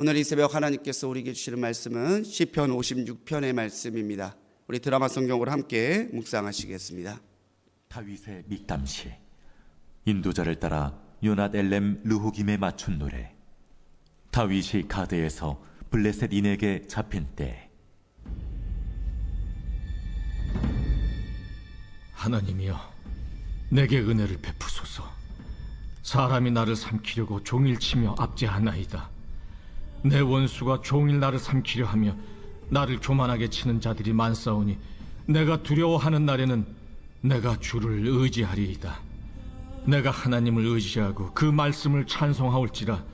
오늘 이 새벽 하나님께서 우리에게 주시는 말씀은 시편 56편의 말씀입니다. 우리 드라마 성경으로 함께 묵상하시겠습니다. 다윗의 믹담시. 인도자를 따라 요낫 엘렘 르후김에 맞춘 노래. 다윗이 가드에서 블레셋 인에게 잡힌 때. 하나님이여, 내게 은혜를 베푸소서. 사람이 나를 삼키려고 종일 치며 압제하나이다. 내 원수가 종일 나를 삼키려 하며 나를 교만하게 치는 자들이 많사오니 내가 두려워하는 날에는 내가 주를 의지하리이다. 내가 하나님을 의지하고 그 말씀을 찬송하올지라.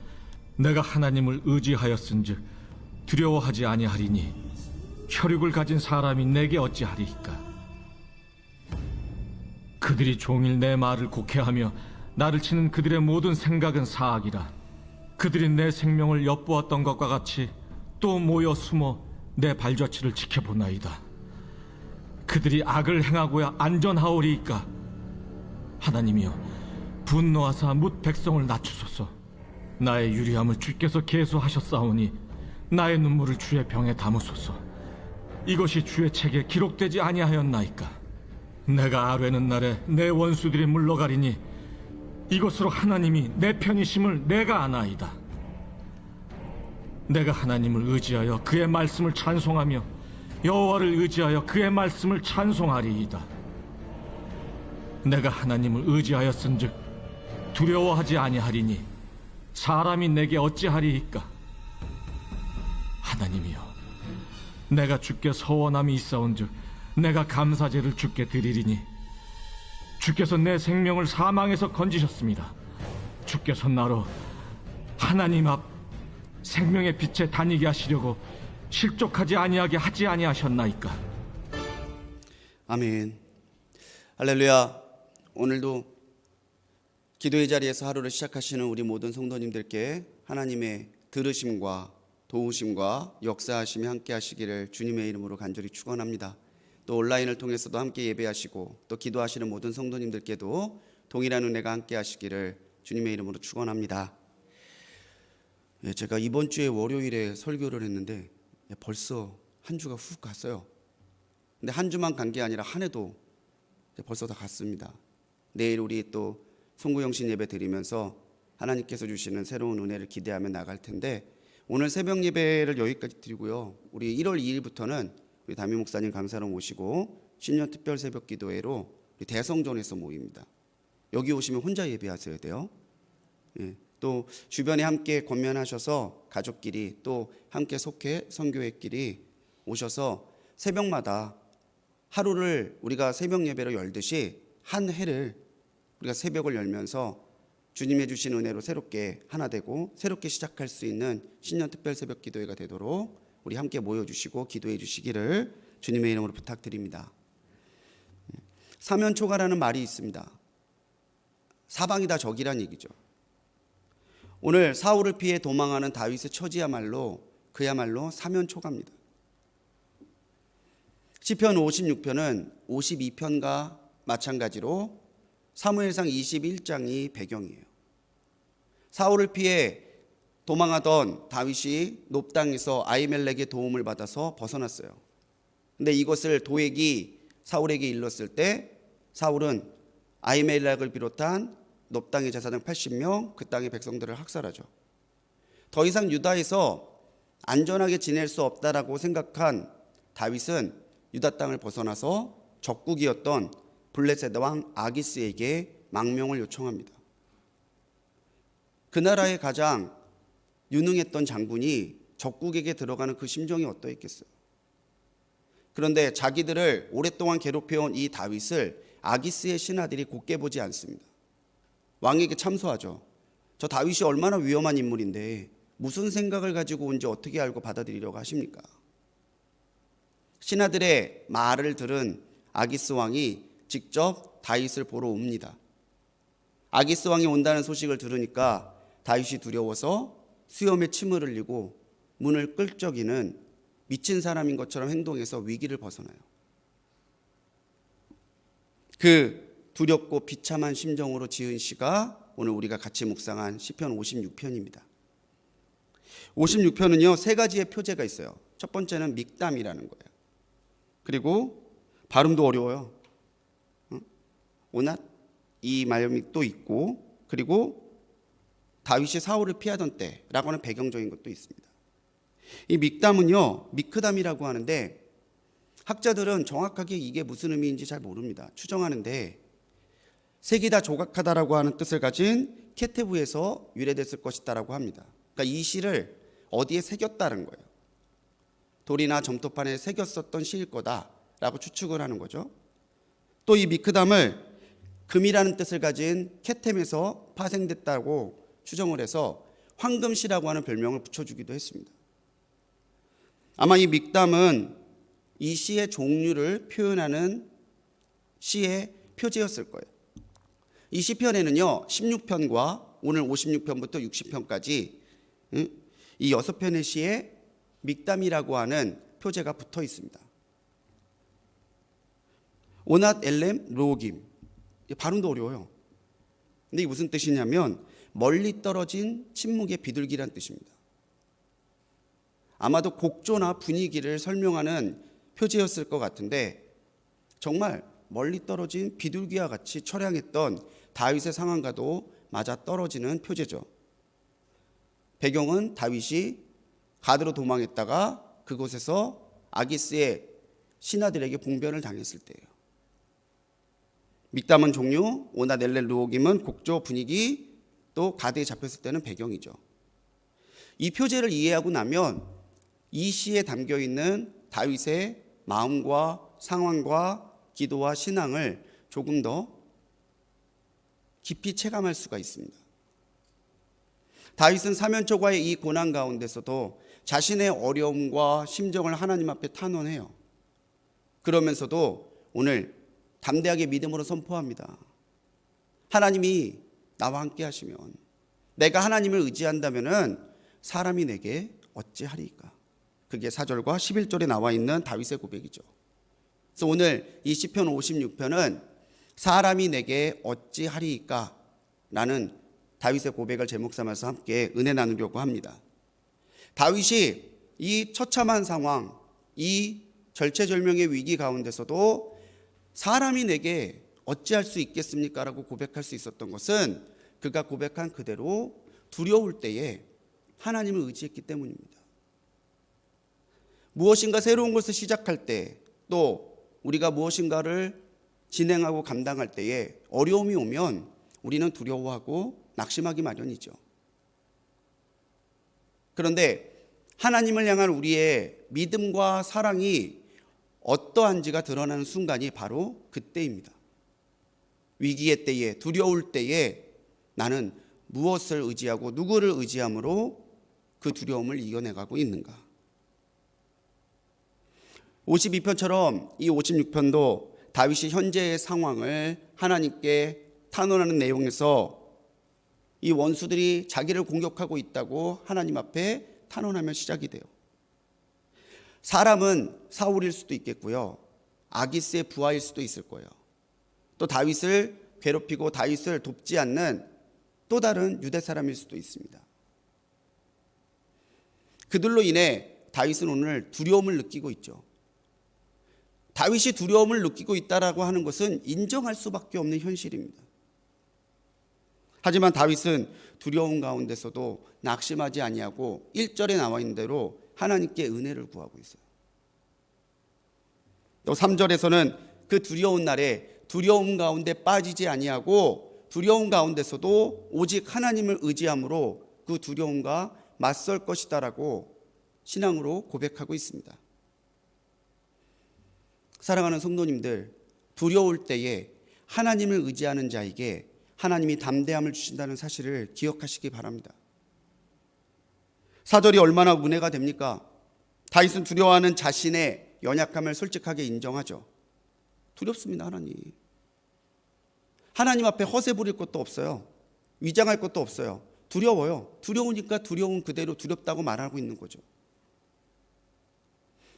내가 하나님을 의지하였은즉 두려워하지 아니하리니 혈육을 가진 사람이 내게 어찌하리이까. 그들이 종일 내 말을 곡해하며 나를 치는 그들의 모든 생각은 사악이라. 그들이 내 생명을 엿보았던 것과 같이 또 모여 숨어 내 발자취를 지켜보나이다. 그들이 악을 행하고야 안전하오리이까. 하나님이여, 분노하사 뭇 백성을 낮추소서. 나의 유리함을 주께서 계수하셨사오니 나의 눈물을 주의 병에 담으소서. 이것이 주의 책에 기록되지 아니하였나이까. 내가 아뢰는 날에 내 원수들이 물러가리니 이것으로 하나님이 내 편이심을 내가 아나이다. 내가 하나님을 의지하여 그의 말씀을 찬송하며 여호와를 의지하여 그의 말씀을 찬송하리이다. 내가 하나님을 의지하였은즉 두려워하지 아니하리니 사람이 내게 어찌하리이까. 하나님이여, 내가 주께 서원함이 있사온즉 내가 감사제를 주께 드리리니 주께서 내 생명을 사망에서 건지셨습니다. 주께서 나로 하나님 앞 생명의 빛에 다니게 하시려고 실족하지 아니하게 하지 아니하셨나이까. 아멘. 할렐루야. 오늘도 기도의 자리에서 하루를 시작하시는 우리 모든 성도님들께 하나님의 들으심과 도우심과 역사하심이 함께 하시기를 주님의 이름으로 간절히 축원합니다. 또 온라인을 통해서도 함께 예배하시고 또 기도하시는 모든 성도님들께도 동일한 은혜가 함께 하시기를 주님의 이름으로 축원합니다. 제가 이번 주에 월요일에 설교를 했는데 벌써 한 주가 훅 갔어요. 근데 한 주만 간 게 아니라 한 해도 벌써 다 갔습니다. 내일 우리 또 송구영신 예배 드리면서 하나님께서 주시는 새로운 은혜를 기대하며 나갈 텐데, 오늘 새벽 예배를 여기까지 드리고요. 우리 1월 2일부터는 우리 담임 목사님 강사로 모시고 신년 특별 새벽 기도회로 우리 대성전에서 모입니다. 여기 오시면 혼자 예배하셔야 돼요. 또 주변에 함께 권면하셔서 가족끼리 또 함께 속해 선교회끼리 오셔서 새벽마다 하루를 우리가 새벽 예배로 열듯이 한 해를 우리가 새벽을 열면서 주님의 주신 은혜로 새롭게 하나 되고 새롭게 시작할 수 있는 신년 특별 새벽 기도회가 되도록 우리 함께 모여주시고 기도해 주시기를 주님의 이름으로 부탁드립니다. 사면초가라는 말이 있습니다. 사방이 다 적이란 얘기죠. 오늘 사울을 피해 도망하는 다윗의 처지야말로 그야말로 사면초가입니다. 시편 56편은 52편과 마찬가지로 사무엘상 21장이 배경이에요. 사울을 피해 도망하던 다윗이 높 땅에서 아히멜렉의 도움을 받아서 벗어났어요. 근데 이것을 도액이 사울에게 일렀을 때 사울은 아히멜렉을 비롯한 높 땅의 제사장 80명, 그 땅의 백성들을 학살하죠. 더 이상 유다에서 안전하게 지낼 수 없다라고 생각한 다윗은 유다 땅을 벗어나서 적국이었던 블레셋 왕 아기스에게 망명을 요청합니다. 그 나라의 가장 유능했던 장군이 적국에게 들어가는 그 심정이 어떠했겠어요? 그런데 자기들을 오랫동안 괴롭혀온 이 다윗을 아기스의 신하들이 곱게 보지 않습니다. 왕에게 참소하죠. 저 다윗이 얼마나 위험한 인물인데 무슨 생각을 가지고 온지 어떻게 알고 받아들이려고 하십니까? 신하들의 말을 들은 아기스 왕이 직접 다윗을 보러 옵니다. 아기스 왕이 온다는 소식을 들으니까 다윗이 두려워서 수염에 침을 흘리고 문을 끌적이는 미친 사람인 것처럼 행동해서 위기를 벗어나요. 그 두렵고 비참한 심정으로 지은 시가 오늘 우리가 같이 묵상한 시편 56편입니다. 56편은요, 세 가지의 표제가 있어요. 첫 번째는 믹담이라는 거예요. 그리고 발음도 어려워요. 오낫 이 말이 또 있고, 그리고 다윗이 사울을 피하던 때라고 하는 배경적인 것도 있습니다. 이 믹담은요, 미크담이라고 하는데 학자들은 정확하게 이게 무슨 의미인지 잘 모릅니다. 추정하는데 색이 다 조각하다라고 하는 뜻을 가진 케테브에서 유래됐을 것이다라고 합니다. 그러니까 이 시를 어디에 새겼다는 거예요. 돌이나 점토판에 새겼었던 시일 거다라고 추측을 하는 거죠. 또 이 미크담을 금이라는 뜻을 가진 케템에서 파생됐다고 추정을 해서 황금시라고 하는 별명을 붙여주기도 했습니다. 아마 이 믹담은 이 시의 종류를 표현하는 시의 표제였을 거예요. 이 시편에는요, 16편과 오늘 56편부터 60편까지 이 6편의 시에 믹담이라고 하는 표제가 붙어 있습니다. 오낫 엘렘 로김, 발음도 어려워요. 근데 이게 무슨 뜻이냐면 멀리 떨어진 침묵의 비둘기란 뜻입니다. 아마도 곡조나 분위기를 설명하는 표제였을 것 같은데 정말 멀리 떨어진 비둘기와 같이 처량했던 다윗의 상황과도 맞아 떨어지는 표제죠. 배경은 다윗이 가드로 도망했다가 그곳에서 아기스의 신하들에게 봉변을 당했을 때예요. 믹담은 종류, 오낫 엘렘 루호김은 곡조 분위기, 또 가드에 잡혔을 때는 배경이죠. 이 표제를 이해하고 나면 이 시에 담겨 있는 다윗의 마음과 상황과 기도와 신앙을 조금 더 깊이 체감할 수가 있습니다. 다윗은 사면초가의 이 고난 가운데서도 자신의 어려움과 심정을 하나님 앞에 탄원해요. 그러면서도 오늘 담대하게 믿음으로 선포합니다. 하나님이 나와 함께 하시면, 내가 하나님을 의지한다면 사람이 내게 어찌하리이까. 그게 4절과 11절에 나와 있는 다윗의 고백이죠. 그래서 오늘 이 시편 56편은 사람이 내게 어찌하리이까 라는 다윗의 고백을 제목 삼아서 함께 은혜 나누려고 합니다. 다윗이 이 처참한 상황, 이 절체절명의 위기 가운데서도 사람이 내게 어찌할 수 있겠습니까? 라고 고백할 수 있었던 것은 그가 고백한 그대로 두려울 때에 하나님을 의지했기 때문입니다. 무엇인가 새로운 것을 시작할 때, 또 우리가 무엇인가를 진행하고 감당할 때에 어려움이 오면 우리는 두려워하고 낙심하기 마련이죠. 그런데 하나님을 향한 우리의 믿음과 사랑이 어떠한지가 드러나는 순간이 바로 그때입니다. 위기의 때에, 두려울 때에 나는 무엇을 의지하고 누구를 의지함으로 그 두려움을 이겨내가고 있는가. 52편처럼 이 56편도 다윗이 현재의 상황을 하나님께 탄원하는 내용에서 이 원수들이 자기를 공격하고 있다고 하나님 앞에 탄원하며 시작이 돼요. 사람은 사울일 수도 있겠고요, 아기스의 부하일 수도 있을 거예요. 또 다윗을 괴롭히고 다윗을 돕지 않는 또 다른 유대 사람일 수도 있습니다. 그들로 인해 다윗은 오늘 두려움을 느끼고 있죠. 다윗이 두려움을 느끼고 있다라고 하는 것은 인정할 수밖에 없는 현실입니다. 하지만 다윗은 두려움 가운데서도 낙심하지 아니하고 1절에 나와 있는 대로 하나님께 은혜를 구하고 있어요. 또 3절에서는 그 두려운 날에 두려움 가운데 빠지지 아니하고 두려움 가운데서도 오직 하나님을 의지함으로 그 두려움과 맞설 것이다라고 신앙으로 고백하고 있습니다. 사랑하는 성도님들, 두려울 때에 하나님을 의지하는 자에게 하나님이 담대함을 주신다는 사실을 기억하시기 바랍니다. 4절이 얼마나 은혜가 됩니까? 다윗은 두려워하는 자신의 연약함을 솔직하게 인정하죠. 두렵습니다. 하나님 앞에 허세 부릴 것도 없어요. 위장할 것도 없어요. 두려워요. 두려우니까 두려운 그대로 두렵다고 말하고 있는 거죠.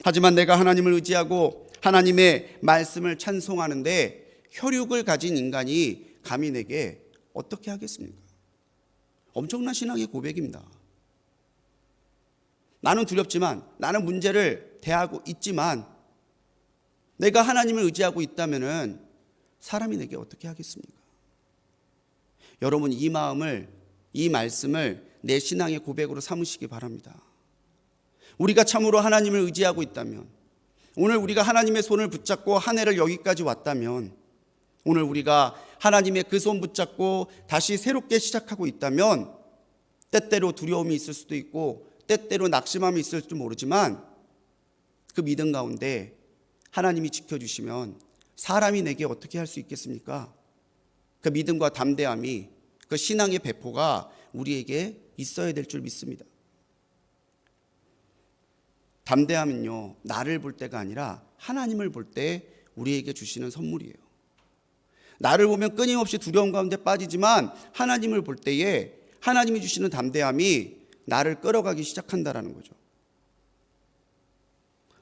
하지만 내가 하나님을 의지하고 하나님의 말씀을 찬송하는데 혈육을 가진 인간이 감히 내게 어떻게 하겠습니까? 엄청난 신앙의 고백입니다. 나는 두렵지만, 나는 문제를 대하고 있지만, 내가 하나님을 의지하고 있다면은 사람이 내게 어떻게 하겠습니까? 여러분, 이 마음을, 이 말씀을 내 신앙의 고백으로 삼으시기 바랍니다. 우리가 참으로 하나님을 의지하고 있다면, 오늘 우리가 하나님의 손을 붙잡고 한 해를 여기까지 왔다면, 오늘 우리가 하나님의 그 손 붙잡고 다시 새롭게 시작하고 있다면, 때때로 두려움이 있을 수도 있고 때때로 낙심함이 있을지 모르지만, 그 믿음 가운데 하나님이 지켜주시면 사람이 내게 어떻게 할 수 있겠습니까? 그 믿음과 담대함이, 그 신앙의 배포가 우리에게 있어야 될 줄 믿습니다. 담대함은요, 나를 볼 때가 아니라 하나님을 볼 때 우리에게 주시는 선물이에요. 나를 보면 끊임없이 두려움 가운데 빠지지만, 하나님을 볼 때에 하나님이 주시는 담대함이 나를 끌어가기 시작한다라는 거죠.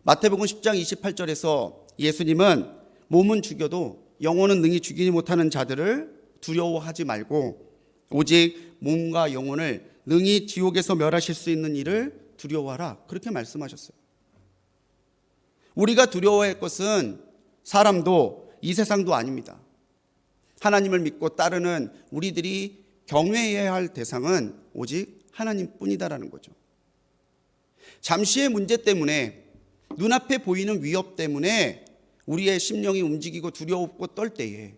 마태복음 10장 28절에서 예수님은 몸은 죽여도 영혼은 능히 죽이지 못하는 자들을 두려워하지 말고 오직 몸과 영혼을 능히 지옥에서 멸하실 수 있는 이를 두려워하라, 그렇게 말씀하셨어요. 우리가 두려워할 것은 사람도 이 세상도 아닙니다. 하나님을 믿고 따르는 우리들이 경외해야 할 대상은 오직 하나님뿐이다라는 거죠. 잠시의 문제 때문에, 눈앞에 보이는 위협 때문에 우리의 심령이 움직이고 두려웠고 떨 때에,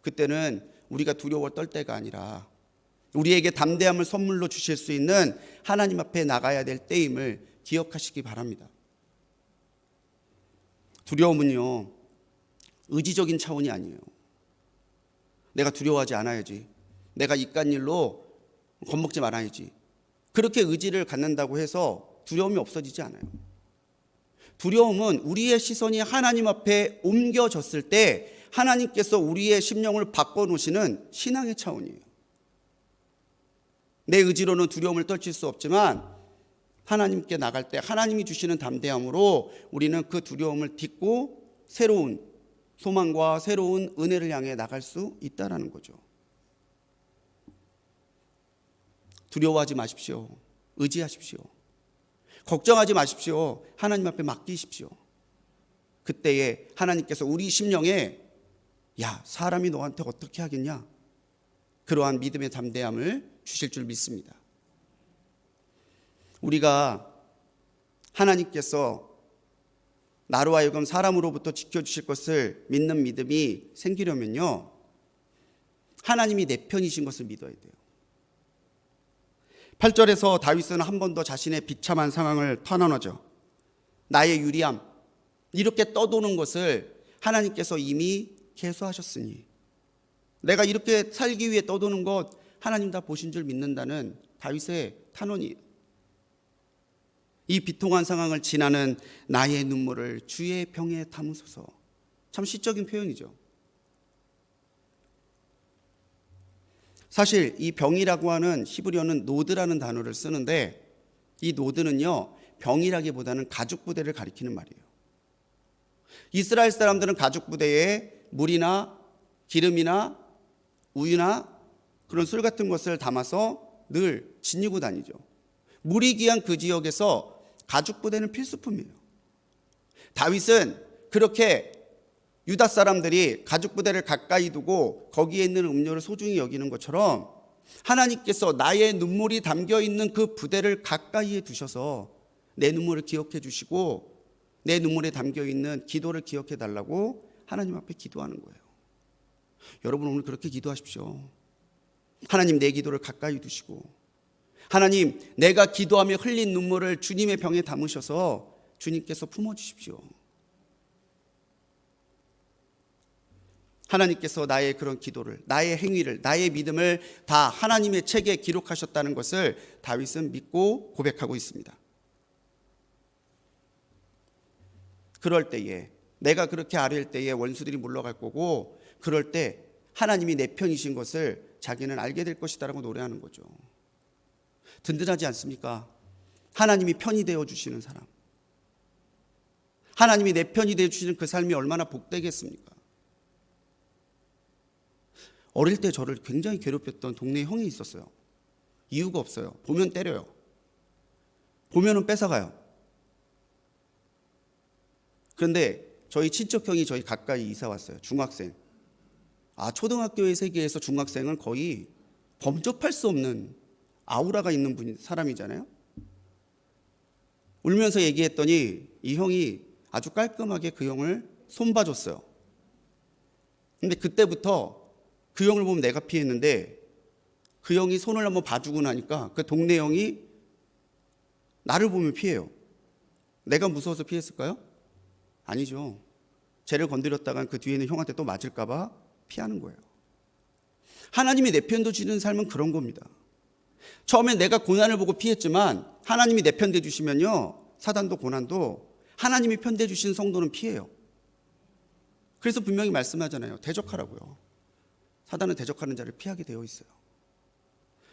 그때는 우리가 두려워 떨 때가 아니라 우리에게 담대함을 선물로 주실 수 있는 하나님 앞에 나가야 될 때임을 기억하시기 바랍니다. 두려움은요, 의지적인 차원이 아니에요. 내가 두려워하지 않아야지, 내가 이깟 일로 겁먹지 말아야지, 그렇게 의지를 갖는다고 해서 두려움이 없어지지 않아요. 두려움은 우리의 시선이 하나님 앞에 옮겨졌을 때 하나님께서 우리의 심령을 바꿔놓으시는 신앙의 차원이에요. 내 의지로는 두려움을 떨칠 수 없지만 하나님께 나갈 때 하나님이 주시는 담대함으로 우리는 그 두려움을 딛고 새로운 소망과 새로운 은혜를 향해 나갈 수 있다는 거죠. 두려워하지 마십시오. 의지하십시오. 걱정하지 마십시오. 하나님 앞에 맡기십시오. 그때에 하나님께서 우리 심령에, 야, 사람이 너한테 어떻게 하겠냐, 그러한 믿음의 담대함을 주실 줄 믿습니다. 우리가 하나님께서 나로 하여금 사람으로부터 지켜주실 것을 믿는 믿음이 생기려면요, 하나님이 내 편이신 것을 믿어야 돼요. 8절에서 다윗은 한 번 더 자신의 비참한 상황을 터널하죠. 나의 유리함, 이렇게 떠도는 것을 하나님께서 이미 계수하셨으니, 내가 이렇게 살기 위해 떠도는 것 하나님 다 보신 줄 믿는다는 다윗의 탄원이에요. 이 비통한 상황을 지나는 나의 눈물을 주의 병에 담으소서. 참 시적인 표현이죠. 사실 이 병이라고 하는 히브리어는 노드라는 단어를 쓰는데, 이 노드는요, 병이라기보다는 가죽 부대를 가리키는 말이에요. 이스라엘 사람들은 가죽 부대에 물이나 기름이나 우유나 그런 술 같은 것을 담아서 늘 지니고 다니죠. 물이 귀한 그 지역에서 가죽 부대는 필수품이에요. 다윗은 그렇게 유다 사람들이 가죽 부대를 가까이 두고 거기에 있는 음료를 소중히 여기는 것처럼, 하나님께서 나의 눈물이 담겨 있는 그 부대를 가까이에 두셔서 내 눈물을 기억해 주시고 내 눈물에 담겨 있는 기도를 기억해 달라고 하나님 앞에 기도하는 거예요. 여러분, 오늘 그렇게 기도하십시오. 하나님, 내 기도를 가까이 두시고, 하나님, 내가 기도하며 흘린 눈물을 주님의 병에 담으셔서 주님께서 품어주십시오. 하나님께서 나의 그런 기도를, 나의 행위를, 나의 믿음을 다 하나님의 책에 기록하셨다는 것을 다윗은 믿고 고백하고 있습니다. 그럴 때에, 내가 그렇게 아뢰일 때에 원수들이 물러갈 거고, 그럴 때 하나님이 내 편이신 것을 자기는 알게 될 것이다라고 노래하는 거죠. 든든하지 않습니까? 하나님이 편이 되어 주시는 사람, 하나님이 내 편이 되어 주시는 그 삶이 얼마나 복되겠습니까? 어릴 때 저를 굉장히 괴롭혔던 동네 형이 있었어요. 이유가 없어요. 보면 때려요. 보면은 뺏어가요. 그런데 저희 친척형이 저희 가까이 이사 왔어요. 중학생. 초등학교의 세계에서 중학생은 거의 범접할 수 없는 아우라가 있는 사람이잖아요. 울면서 얘기했더니 이 형이 아주 깔끔하게 그 형을 손봐줬어요. 근데 그때부터 그 형을 보면 내가 피했는데 그 형이 손을 한번 봐주고 나니까 그 동네 형이 나를 보면 피해요. 내가 무서워서 피했을까요? 아니죠. 쟤를 건드렸다간 그 뒤에는 형한테 또 맞을까 봐 피하는 거예요. 하나님이 내 편도 주는 삶은 그런 겁니다. 처음엔 내가 고난을 보고 피했지만 하나님이 내 편 돼주시면요, 사단도 고난도 하나님이 편 돼주신 성도는 피해요. 그래서 분명히 말씀하잖아요. 대적하라고요. 사단은 대적하는 자를 피하게 되어 있어요.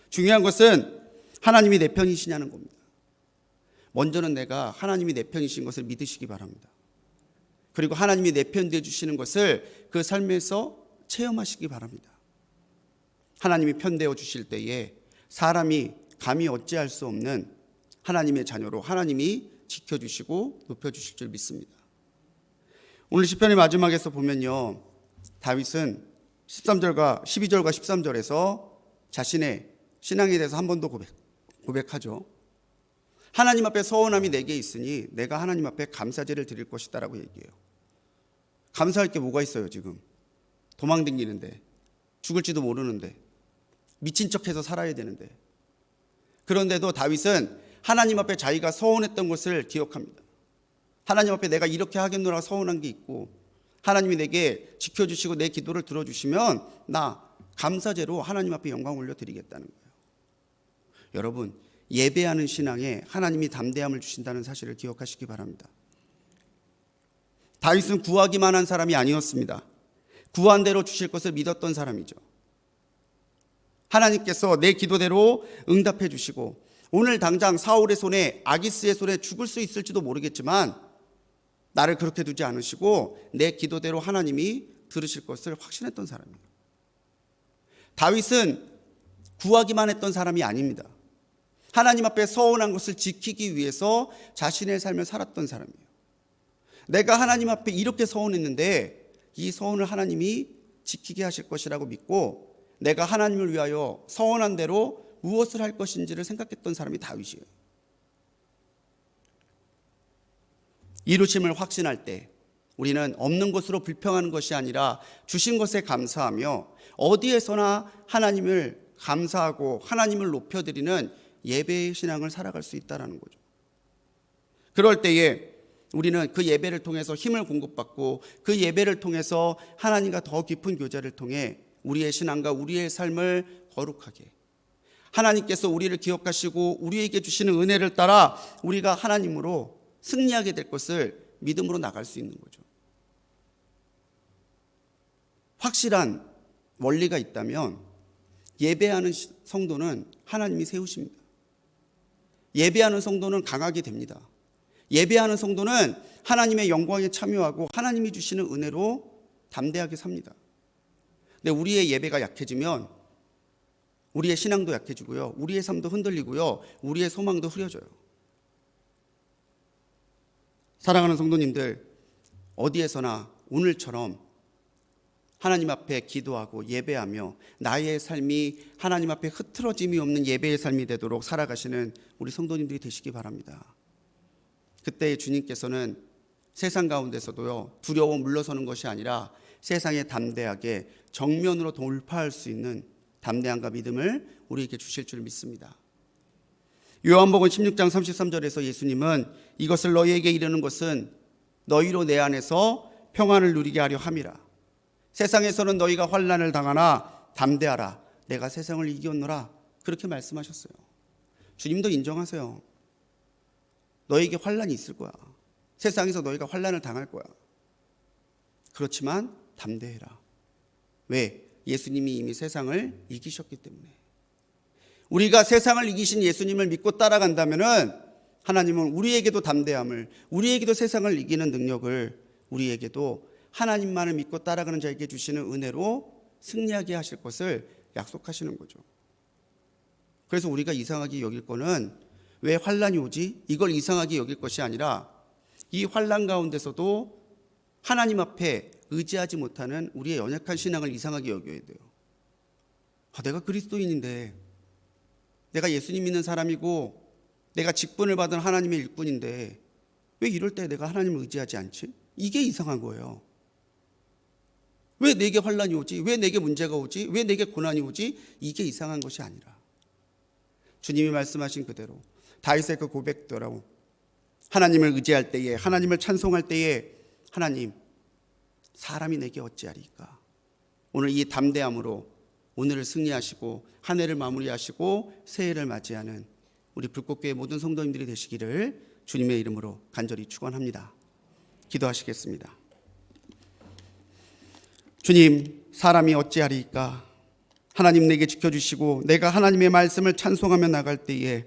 중요한 것은 하나님이 내 편이시냐는 겁니다. 먼저는 내가 하나님이 내 편이신 것을 믿으시기 바랍니다. 그리고 하나님이 내 편 돼주시는 것을 그 삶에서 체험하시기 바랍니다. 하나님이 편되어 주실 때에 사람이 감히 어찌할 수 없는 하나님의 자녀로 하나님이 지켜주시고 높여주실 줄 믿습니다. 오늘 시편의 마지막에서 보면요, 다윗은 13절과 12절과 13절에서 자신의 신앙에 대해서 한 번 더 고백하죠. 하나님 앞에 서원함이 내게 있으니 내가 하나님 앞에 감사제를 드릴 것이다 라고 얘기해요. 감사할 게 뭐가 있어요? 지금 도망다니는데, 죽을지도 모르는데, 미친 척해서 살아야 되는데. 그런데도 다윗은 하나님 앞에 자기가 서원했던 것을 기억합니다. 하나님 앞에 내가 이렇게 하겠노라 서원한 게 있고 하나님이 내게 지켜주시고 내 기도를 들어주시면 나 감사제로 하나님 앞에 영광 올려드리겠다는 거예요. 여러분, 예배하는 신앙에 하나님이 담대함을 주신다는 사실을 기억하시기 바랍니다. 다윗은 구하기만 한 사람이 아니었습니다. 구한 대로 주실 것을 믿었던 사람이죠. 하나님께서 내 기도대로 응답해 주시고 오늘 당장 사울의 손에, 아기스의 손에 죽을 수 있을지도 모르겠지만 나를 그렇게 두지 않으시고 내 기도대로 하나님이 들으실 것을 확신했던 사람이에요. 다윗은 구하기만 했던 사람이 아닙니다. 하나님 앞에 서원한 것을 지키기 위해서 자신의 삶을 살았던 사람이에요. 내가 하나님 앞에 이렇게 서원했는데 이 서원을 하나님이 지키게 하실 것이라고 믿고 내가 하나님을 위하여 서원한 대로 무엇을 할 것인지를 생각했던 사람이 다윗이에요. 이루심을 확신할 때 우리는 없는 것으로 불평하는 것이 아니라 주신 것에 감사하며 어디에서나 하나님을 감사하고 하나님을 높여드리는 예배의 신앙을 살아갈 수 있다는 거죠. 그럴 때에 우리는 그 예배를 통해서 힘을 공급받고 그 예배를 통해서 하나님과 더 깊은 교제를 통해 우리의 신앙과 우리의 삶을 거룩하게, 하나님께서 우리를 기억하시고 우리에게 주시는 은혜를 따라 우리가 하나님으로 승리하게 될 것을 믿음으로 나갈 수 있는 거죠. 확실한 원리가 있다면 예배하는 성도는 하나님이 세우십니다. 예배하는 성도는 강하게 됩니다. 예배하는 성도는 하나님의 영광에 참여하고 하나님이 주시는 은혜로 담대하게 삽니다. 근데 우리의 예배가 약해지면 우리의 신앙도 약해지고요, 우리의 삶도 흔들리고요, 우리의 소망도 흐려져요. 사랑하는 성도님들, 어디에서나 오늘처럼 하나님 앞에 기도하고 예배하며 나의 삶이 하나님 앞에 흐트러짐이 없는 예배의 삶이 되도록 살아가시는 우리 성도님들이 되시기 바랍니다. 그때 주님께서는 세상 가운데서도요, 두려워 물러서는 것이 아니라 세상에 담대하게 정면으로 돌파할 수 있는 담대함과 믿음을 우리에게 주실 줄 믿습니다. 요한복음 16장 33절에서 예수님은 이것을 너희에게 이르는 것은 너희로 내 안에서 평안을 누리게 하려 함이라. 세상에서는 너희가 환난을 당하나 담대하라. 내가 세상을 이겼노라. 그렇게 말씀하셨어요. 주님도 인정하세요. 너희에게 환난이 있을 거야. 세상에서 너희가 환난을 당할 거야. 그렇지만 담대해라. 왜? 예수님이 이미 세상을 이기셨기 때문에. 우리가 세상을 이기신 예수님을 믿고 따라간다면은 하나님은 우리에게도 담대함을, 우리에게도 세상을 이기는 능력을, 우리에게도 하나님만을 믿고 따라가는 자에게 주시는 은혜로 승리하게 하실 것을 약속하시는 거죠. 그래서 우리가 이상하게 여길 거는 왜 환란이 오지? 이걸 이상하게 여길 것이 아니라 이 환란 가운데서도 하나님 앞에 의지하지 못하는 우리의 연약한 신앙을 이상하게 여겨야 돼요. 내가 그리스도인인데, 내가 예수님 믿는 사람이고, 내가 직분을 받은 하나님의 일꾼인데 왜 이럴 때 내가 하나님을 의지하지 않지? 이게 이상한 거예요. 왜 내게 환란이 오지? 왜 내게 문제가 오지? 왜 내게 고난이 오지? 이게 이상한 것이 아니라 주님이 말씀하신 그대로 다윗의 그 고백대로 하나님을 의지할 때에, 하나님을 찬송할 때에 하나님, 사람이 내게 어찌하리까? 오늘 이 담대함으로 오늘을 승리하시고 한 해를 마무리하시고 새해를 맞이하는 우리 불꽃교회 모든 성도님들이 되시기를 주님의 이름으로 간절히 축원합니다. 기도하시겠습니다. 주님, 사람이 어찌하리까? 하나님 내게 지켜주시고 내가 하나님의 말씀을 찬송하며 나갈 때에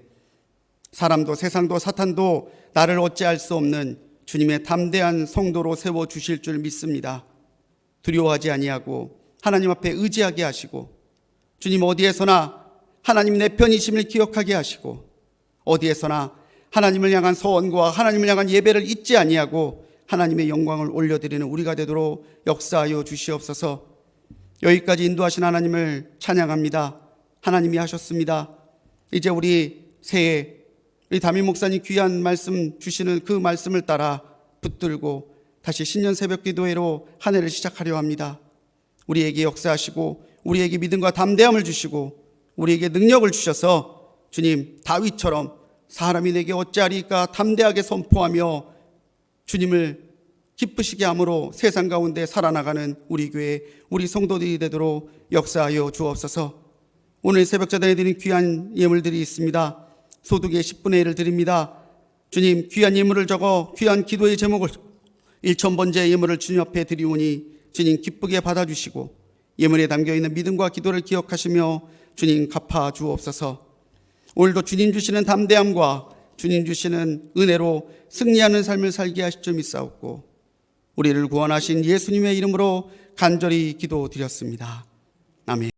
사람도 세상도 사탄도 나를 어찌할 수 없는 주님의 담대한 성도로 세워주실 줄 믿습니다. 두려워하지 아니하고 하나님 앞에 의지하게 하시고, 주님 어디에서나 하나님 내 편이심을 기억하게 하시고, 어디에서나 하나님을 향한 소원과 하나님을 향한 예배를 잊지 아니하고 하나님의 영광을 올려드리는 우리가 되도록 역사하여 주시옵소서. 여기까지 인도하신 하나님을 찬양합니다. 하나님이 하셨습니다. 이제 우리 새해 우리 담임 목사님 귀한 말씀 주시는 그 말씀을 따라 붙들고 다시 신년 새벽 기도회로 한 해를 시작하려 합니다. 우리에게 역사하시고 우리에게 믿음과 담대함을 주시고 우리에게 능력을 주셔서 주님, 다윗처럼 사람이 내게 어찌하리까 담대하게 선포하며 주님을 기쁘시게 함으로 세상 가운데 살아나가는 우리 교회, 우리 성도들이 되도록 역사하여 주옵소서. 오늘 새벽자단에 드린 귀한 예물들이 있습니다. 소득의 10분의 1을 드립니다. 주님, 귀한 예물을 적어 귀한 기도의 제목을 1,000번째 예물을 주님 앞에 드리오니 주님 기쁘게 받아주시고 예물에 담겨있는 믿음과 기도를 기억하시며 주님 갚아 주옵소서. 오늘도 주님 주시는 담대함과 주님 주시는 은혜로 승리하는 삶을 살게 하실 줄 믿사옵고 우리를 구원하신 예수님의 이름으로 간절히 기도드렸습니다. 아멘.